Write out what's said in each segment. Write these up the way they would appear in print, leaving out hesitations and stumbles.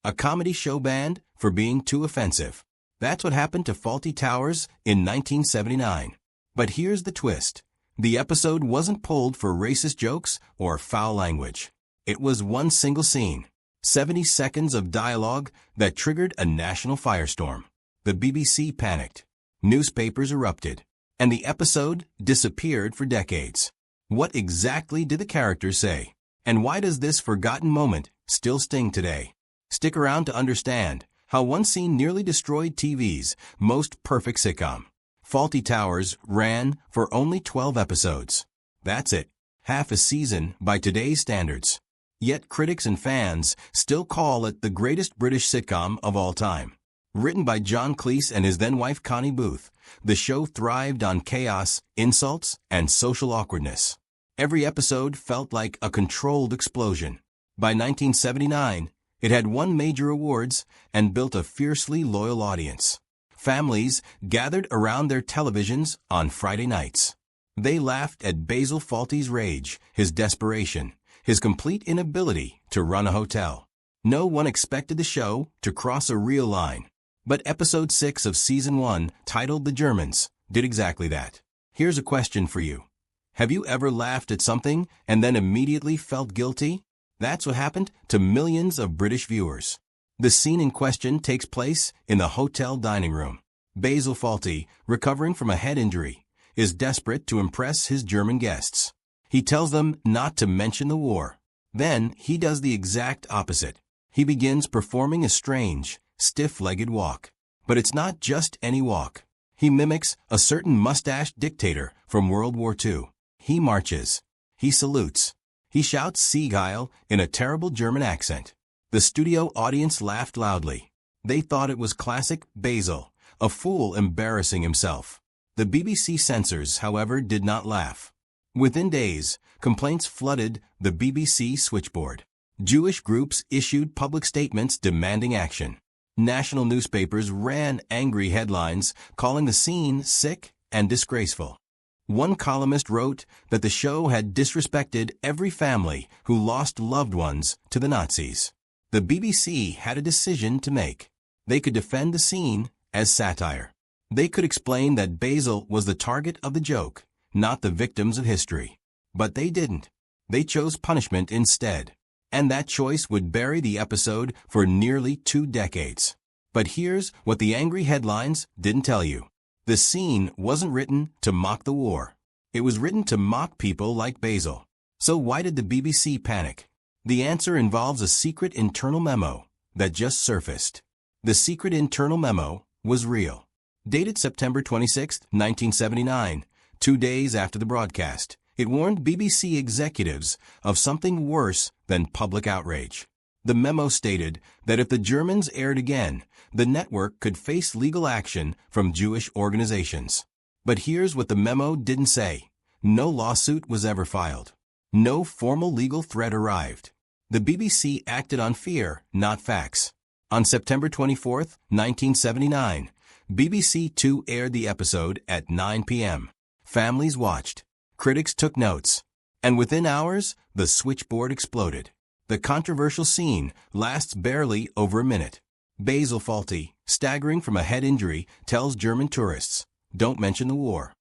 a comedy show banned for being too offensive. That's what happened to Fawlty Towers in 1979. But here's the twist. The episode wasn't pulled for racist jokes or foul language. It was one single scene, 70 seconds of dialogue that triggered a national firestorm. The BBC panicked. Newspapers erupted. And the episode disappeared for decades. What exactly did the characters say? And why does this forgotten moment still sting today? Stick around to understand how one scene nearly destroyed TV's most perfect sitcom. Fawlty Towers ran for only 12 episodes. That's it, half a season by today's standards. Yet critics and fans still call it the greatest British sitcom of all time. Written by John Cleese and his then-wife Connie Booth, the show thrived on chaos, insults, and social awkwardness. Every episode felt like a controlled explosion. By 1979, it had won major awards and built a fiercely loyal audience. Families gathered around their televisions on Friday nights. They laughed at Basil Fawlty's rage, his desperation, his complete inability to run a hotel. No one expected the show to cross a real line. But episode 6 of season 1, titled The Germans, did exactly that. Here's a question for you. Have you ever laughed at something and then immediately felt guilty? That's what happened to millions of British viewers. The scene in question takes place in the hotel dining room. Basil Fawlty, recovering from a head injury, is desperate to impress his German guests. He tells them not to mention the war. Then he does the exact opposite. He begins performing a strange, stiff-legged walk. But it's not just any walk. He mimics a certain mustached dictator from World War II. He marches. He salutes. He shouts Sieg Heil in a terrible German accent. The studio audience laughed loudly. They thought it was classic Basil, a fool embarrassing himself. The BBC censors, however, did not laugh. Within days, complaints flooded the BBC switchboard. Jewish groups issued public statements demanding action. National newspapers ran angry headlines calling the scene sick and disgraceful. One columnist wrote that the show had disrespected every family who lost loved ones to the Nazis. The BBC had a decision to make. They could defend the scene as satire. They could explain that Basil was the target of the joke, not the victims of history. But they didn't. They chose punishment instead. And that choice would bury the episode for nearly 2 decades. But here's what the angry headlines didn't tell you. The scene wasn't written to mock the war. It was written to mock people like Basil. So why did the BBC panic? The answer involves a secret internal memo that just surfaced. The secret internal memo was real. Dated September 26, 1979, 2 days after the broadcast, it warned BBC executives of something worse than public outrage. The memo stated that if the Germans aired again, the network could face legal action from Jewish organizations. But here's what the memo didn't say. No lawsuit was ever filed. No formal legal threat arrived. The BBC acted on fear, not facts. On September 24, 1979, BBC Two aired the episode at 9 p.m. Families watched. Critics took notes. And within hours, the switchboard exploded. The controversial scene lasts barely over a minute. Basil Fawlty, staggering from a head injury, tells German tourists, "Don't mention the war."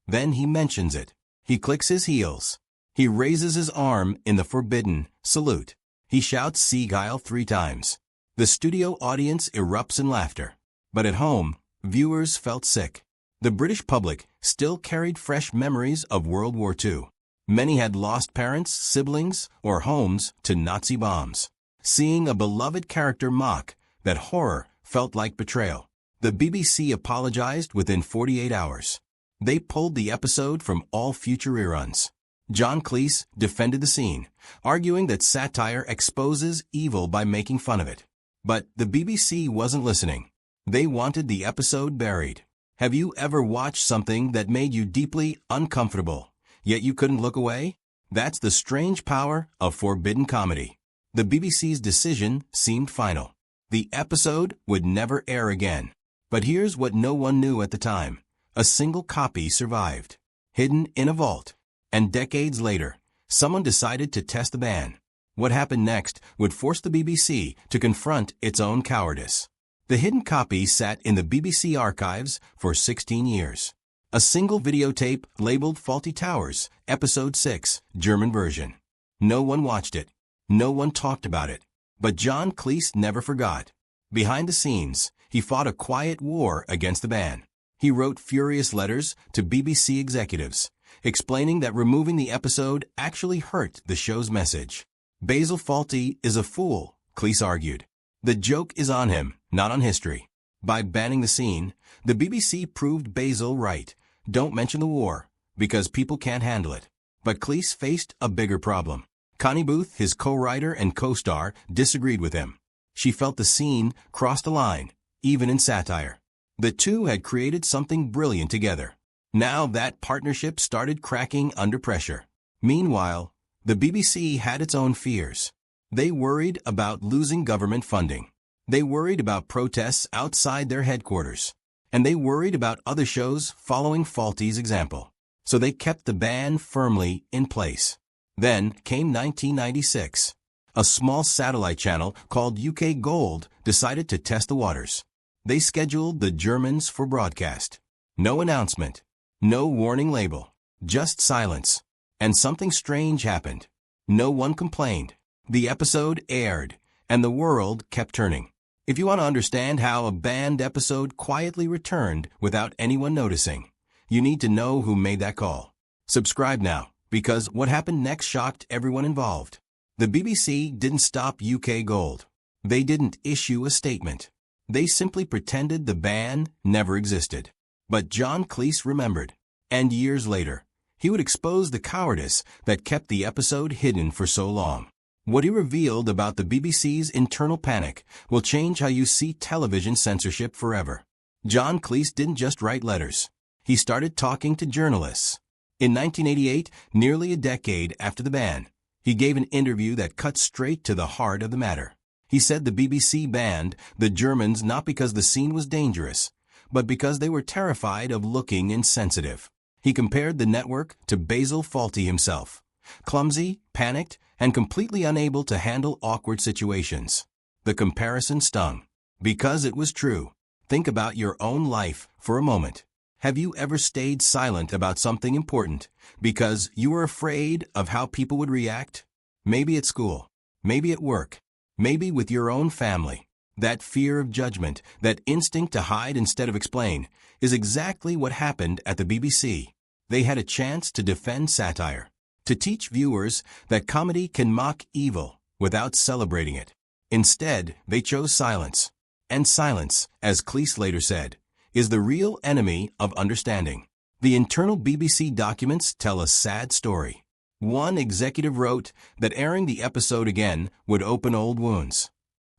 Then he mentions it. He clicks his heels. He raises his arm in the forbidden salute. He shouts Sieg Heil 3 times. The studio audience erupts in laughter. But at home, viewers felt sick. The British public still carried fresh memories of World War II. Many had lost parents, siblings, or homes to Nazi bombs. Seeing a beloved character mock that horror felt like betrayal. The BBC apologized within 48 hours. They pulled the episode from all future reruns. John Cleese defended the scene, arguing that satire exposes evil by making fun of it. But the BBC wasn't listening. They wanted the episode buried. Have you ever watched something that made you deeply uncomfortable, yet you couldn't look away? That's the strange power of forbidden comedy. The BBC's decision seemed final. The episode would never air again. But here's what no one knew at the time. A single copy survived, hidden in a vault. And decades later, someone decided to test the ban. What happened next would force the BBC to confront its own cowardice. The hidden copy sat in the BBC archives for 16 years. A single videotape labeled Fawlty Towers, Episode 6, German version. No one watched it. No one talked about it. But John Cleese never forgot. Behind the scenes, he fought a quiet war against the ban. He wrote furious letters to BBC executives, explaining that removing the episode actually hurt the show's message. Basil Fawlty is a fool, Cleese argued. The joke is on him, not on history. By banning the scene, the BBC proved Basil right. Don't mention the war, because people can't handle it. But Cleese faced a bigger problem. Connie Booth, his co-writer and co-star, disagreed with him. She felt the scene crossed a line, even in satire. The two had created something brilliant together. Now that partnership started cracking under pressure. Meanwhile, the BBC had its own fears. They worried about losing government funding. They worried about protests outside their headquarters. And they worried about other shows following Fawlty's example. So they kept the ban firmly in place. Then came 1996. A small satellite channel called UK Gold decided to test the waters. They scheduled the Germans for broadcast. No announcement. No warning label. Just silence. And something strange happened. No one complained. The episode aired, and the world kept turning. If you want to understand how a banned episode quietly returned without anyone noticing, you need to know who made that call. Subscribe now, because what happened next shocked everyone involved. The BBC didn't stop UK Gold. They didn't issue a statement. They simply pretended the ban never existed. But John Cleese remembered. And years later, he would expose the cowardice that kept the episode hidden for so long. What he revealed about the BBC's internal panic will change how you see television censorship forever. John Cleese didn't just write letters. He started talking to journalists. In 1988, nearly a decade after the ban, he gave an interview that cut straight to the heart of the matter. He said the BBC banned the Germans not because the scene was dangerous, but because they were terrified of looking insensitive. He compared the network to Basil Fawlty himself, clumsy, panicked, and completely unable to handle awkward situations. The comparison stung. Because it was true. Think about your own life for a moment. Have you ever stayed silent about something important because you were afraid of how people would react? Maybe at school, maybe at work, maybe with your own family. That fear of judgment, that instinct to hide instead of explain, is exactly what happened at the BBC. They had a chance to defend satire, to teach viewers that comedy can mock evil without celebrating it. Instead, they chose silence. And silence, as Cleese later said, is the real enemy of understanding. The internal BBC documents tell a sad story. One executive wrote that airing the episode again would open old wounds.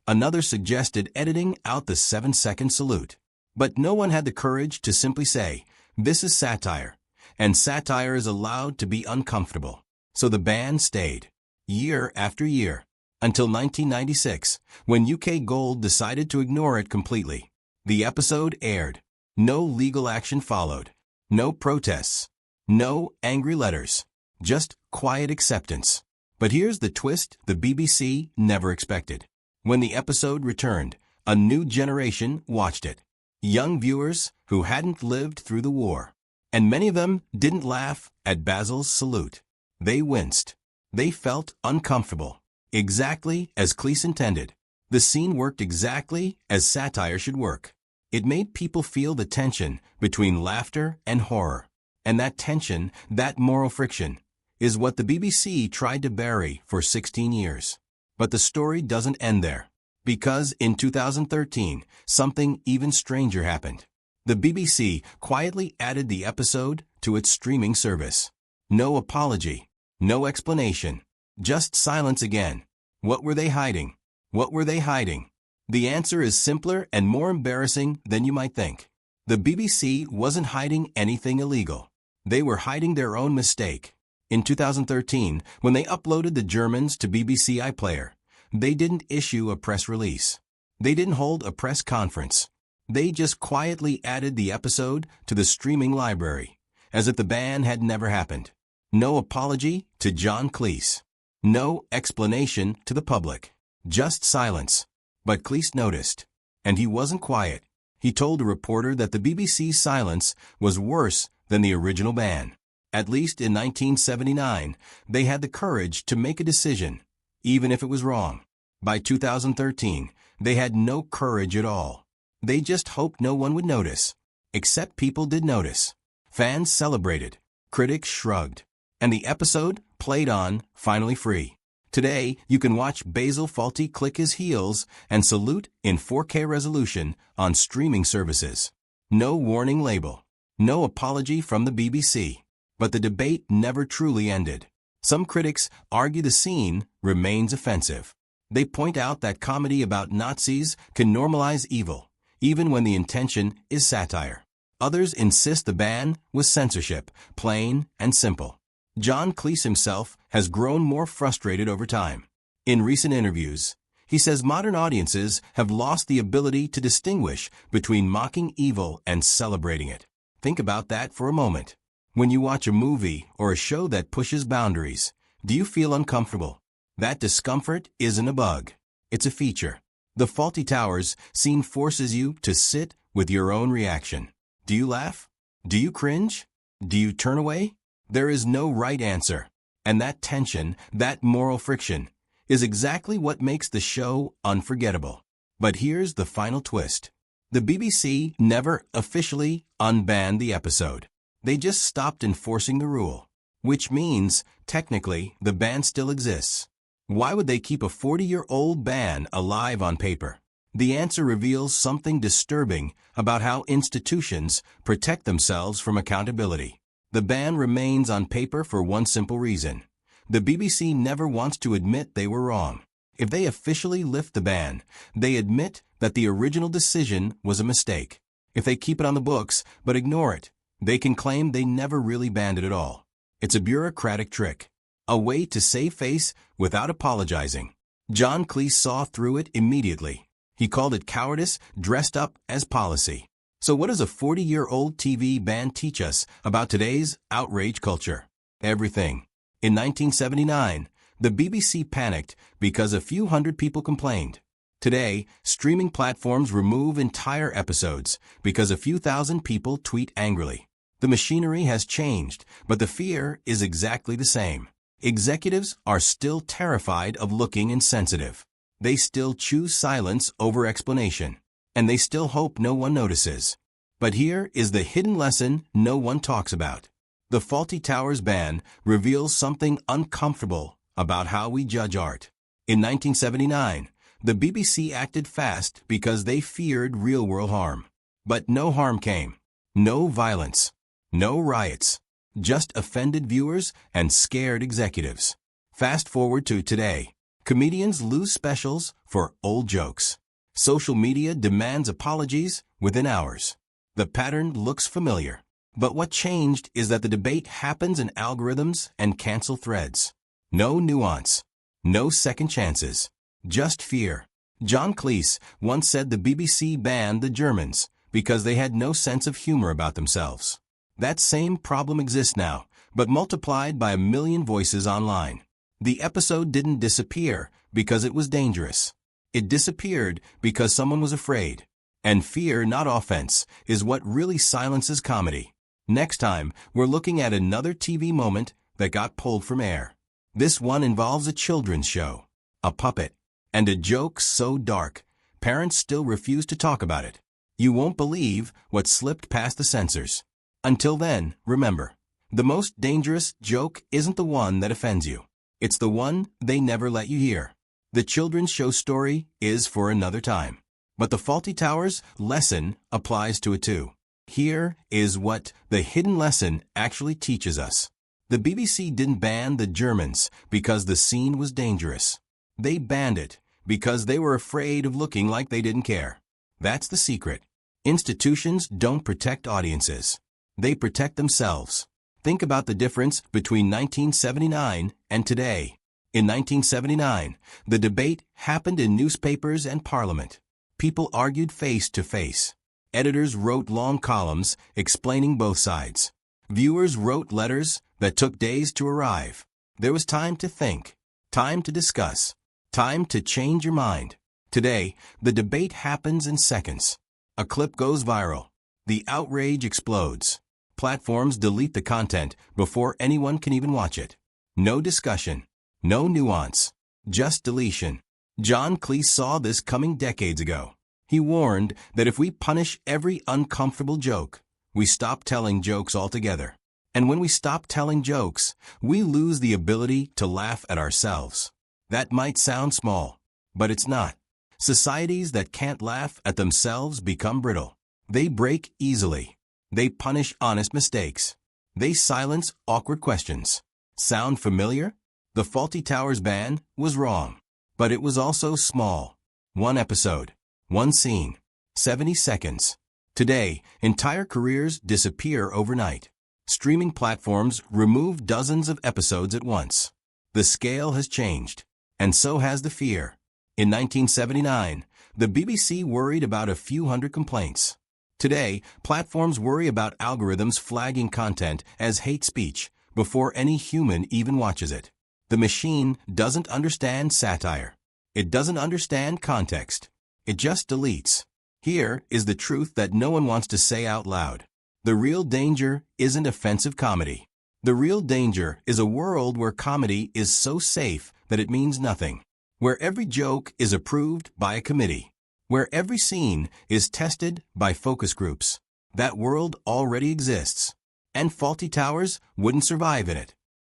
Another suggested editing out the 7-second salute. But no one had the courage to simply say, "This is satire," and satire is allowed to be uncomfortable. So the ban stayed, year after year, until 1996, when UK Gold decided to ignore it completely. The episode aired. No legal action followed. No protests. No angry letters. Just quiet acceptance. But here's the twist the BBC never expected. When the episode returned, a new generation watched it. Young viewers who hadn't lived through the war. And many of them didn't laugh at Basil's salute. They winced. They felt uncomfortable. Exactly as Cleese intended. The scene worked exactly as satire should work. It made people feel the tension between laughter and horror. And that tension, that moral friction, is what the BBC tried to bury for 16 years. But the story doesn't end there. Because in 2013, something even stranger happened. The BBC quietly added the episode to its streaming service. No apology, no explanation, just silence again. What were they hiding? What were they hiding? The answer is simpler and more embarrassing than you might think. The BBC wasn't hiding anything illegal. They were hiding their own mistake. In 2013, when they uploaded the Germans to BBC iPlayer, they didn't issue a press release. They didn't hold a press conference. They just quietly added the episode to the streaming library, as if the ban had never happened. No apology to John Cleese. No explanation to the public. Just silence. But Cleese noticed. And he wasn't quiet. He told a reporter that the BBC's silence was worse than the original ban. At least in 1979, they had the courage to make a decision, even if it was wrong. By 2013, they had no courage at all. They just hoped no one would notice. Except people did notice. Fans celebrated. Critics shrugged. And the episode played on, finally free. Today, you can watch Basil Fawlty click his heels and salute in 4K resolution on streaming services. No warning label. No apology from the BBC. But the debate never truly ended. Some critics argue the scene remains offensive. They point out that comedy about Nazis can normalize evil, even when the intention is satire. Others insist the ban was censorship, plain and simple. John Cleese himself has grown more frustrated over time. In recent interviews, he says modern audiences have lost the ability to distinguish between mocking evil and celebrating it. Think about that for a moment. When you watch a movie or a show that pushes boundaries, do you feel uncomfortable? That discomfort isn't a bug. It's a feature. The Fawlty Towers scene forces you to sit with your own reaction. Do you laugh? Do you cringe? Do you turn away? There is no right answer. And that tension, that moral friction, is exactly what makes the show unforgettable. But here's the final twist. The BBC never officially unbanned the episode. They just stopped enforcing the rule. Which means, technically, the ban still exists. Why would they keep a 40-year-old ban alive on paper? The answer reveals something disturbing about how institutions protect themselves from accountability. The ban remains on paper for one simple reason. The BBC never wants to admit they were wrong. If they officially lift the ban, they admit that the original decision was a mistake. If they keep it on the books but ignore it, they can claim they never really banned it at all. It's a bureaucratic trick, a way to save face without apologizing. John Cleese saw through it immediately. He called it cowardice dressed up as policy. So what does a 40-year-old TV ban teach us about today's outrage culture? Everything. In 1979, the BBC panicked because a few hundred people complained. Today, streaming platforms remove entire episodes because a few thousand people tweet angrily. The machinery has changed, but the fear is exactly the same. Executives are still terrified of looking insensitive. They still choose silence over explanation. And they still hope no one notices. But here is the hidden lesson no one talks about. The Fawlty Towers ban reveals something uncomfortable about how we judge art. In 1979, the BBC acted fast because they feared real-world harm. But no harm came. No violence. No riots. Just offended viewers and scared executives. Fast forward to today. Comedians lose specials for old jokes. Social media demands apologies within hours. The pattern looks familiar. But what changed is that the debate happens in algorithms and cancel threads. No nuance. No second chances. Just fear. John Cleese once said the BBC banned the Germans because they had no sense of humor about themselves. That same problem exists now, but multiplied by 1 million voices online. The episode didn't disappear because it was dangerous. It disappeared because someone was afraid. And fear, not offense, is what really silences comedy. Next time, we're looking at another TV moment that got pulled from air. This one involves a children's show, a puppet, and a joke so dark, parents still refuse to talk about it. You won't believe what slipped past the censors. Until then, remember, the most dangerous joke isn't the one that offends you. It's the one they never let you hear. The children's show story is for another time. But the Fawlty Towers lesson applies to it too. Here is what the hidden lesson actually teaches us. The BBC didn't ban the Germans because the scene was dangerous. They banned it because they were afraid of looking like they didn't care. That's the secret. Institutions don't protect audiences. They protect themselves. Think about the difference between 1979 and today. In 1979, the debate happened in newspapers and parliament. People argued face to face. Editors wrote long columns explaining both sides. Viewers wrote letters that took days to arrive. There was time to think, Time to discuss. Time to change your mind. Today, the debate happens in seconds. A clip goes viral. The outrage explodes. Platforms delete the content before anyone can even watch it. No discussion. No nuance. Just deletion. John Cleese saw this coming decades ago. He warned that if we punish every uncomfortable joke, we stop telling jokes altogether. And when we stop telling jokes, we lose the ability to laugh at ourselves. That might sound small, but it's not. Societies that can't laugh at themselves become brittle. They break easily. They punish honest mistakes. They silence awkward questions. Sound familiar? The Fawlty Towers ban was wrong, but it was also small. One episode, one scene, 70 seconds. Today, entire careers disappear overnight. Streaming platforms remove dozens of episodes at once. The scale has changed, and so has the fear. In 1979, the BBC worried about a few hundred complaints. Today, platforms worry about algorithms flagging content as hate speech before any human even watches it. The machine doesn't understand satire. It doesn't understand context. It just deletes. Here is the truth that no one wants to say out loud. The real danger isn't offensive comedy. The real danger is a world where comedy is so safe that it means nothing. Where every joke is approved by a committee. Where every scene is tested by focus groups. That world already exists. And Fawlty Towers wouldn't survive in it.